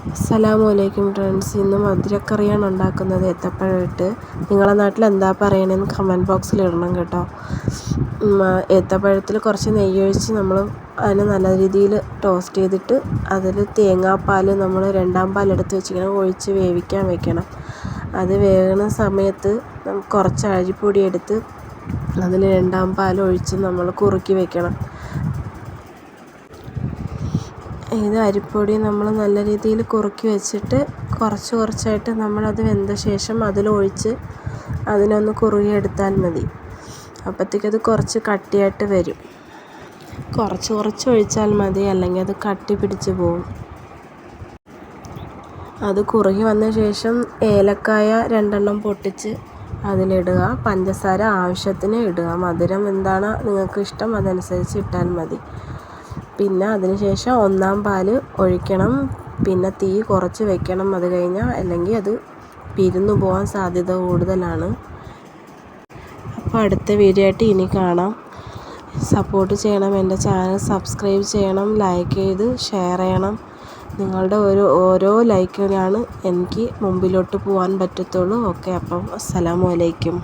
അസ്സലാമലൈക്കും ഫ്രണ്ട്സ്. ഇന്ന് മധുരക്കറിയാണ് ഉണ്ടാക്കുന്നത്, ഏത്തപ്പഴം ഇട്ട്. നിങ്ങളുടെ നാട്ടിൽ എന്താ പറയണതെന്ന് കമൻറ്റ് ബോക്സിൽ ഇടണം കേട്ടോ. ഏത്തപ്പഴത്തിൽ കുറച്ച് നെയ്യൊഴിച്ച് നമ്മൾ അതിനെ നല്ല രീതിയിൽ ടോസ്റ്റ് ചെയ്തിട്ട് അതിൽ തേങ്ങാപ്പാൽ നമ്മൾ രണ്ടാം പാൽ എടുത്ത് വെച്ചിങ്ങനെ ഒഴിച്ച് വേവിക്കാൻ വെക്കണം. അത് വേകുന്ന സമയത്ത് കുറച്ച് അരിപ്പൊടി എടുത്ത് അതിൽ രണ്ടാം പാൽ ഒഴിച്ച് നമ്മൾ കുറുക്കി വെക്കണം. ഇത് അരിപ്പൊടി നമ്മൾ നല്ല രീതിയിൽ കുറുക്കി വെച്ചിട്ട് കുറച്ചായിട്ട് നമ്മളത് വെന്ത ശേഷം അതിലൊഴിച്ച് അതിനൊന്ന് കുറുകിയെടുത്താൽ മതി. അപ്പോഴത്തേക്കത് കുറച്ച് കട്ടിയായിട്ട് വരും. കുറച്ച് ഒഴിച്ചാൽ മതി, അല്ലെങ്കിൽ അത് കട്ടി പിടിച്ച് പോകും. അത് കുറുകി വന്ന ശേഷം ഏലക്കായ 2 പൊട്ടിച്ച് അതിലിടുക. പഞ്ചസാര ആവശ്യത്തിന് ഇടുക. മധുരം എന്താണ് നിങ്ങൾക്ക് ഇഷ്ടം അതനുസരിച്ച് ഇട്ടാൽ മതി. പിന്നെ അതിന് ശേഷം 1-ാം പാൽ ഒഴിക്കണം. പിന്നെ തീ കുറച്ച് വെക്കണം. അത് കഴിഞ്ഞാൽ അല്ലെങ്കിൽ അത് പിരിഞ്ഞു പോകാൻ സാധ്യത കൂടുതലാണ്. അപ്പോൾ അടുത്ത വീഡിയോ ആയിട്ട് ഇനി കാണാം. സപ്പോർട്ട് ചെയ്യണം. എൻ്റെ ചാനൽ സബ്സ്ക്രൈബ് ചെയ്യണം, ലൈക്ക് ചെയ്ത് ഷെയർ ചെയ്യണം. നിങ്ങളുടെ ഓരോ ലൈക്കിനാണ് എനിക്ക് മുമ്പിലോട്ട് പോകാൻ പറ്റത്തുള്ളൂ. ഓക്കെ, അപ്പം അസ്സലാമു അലൈക്കും.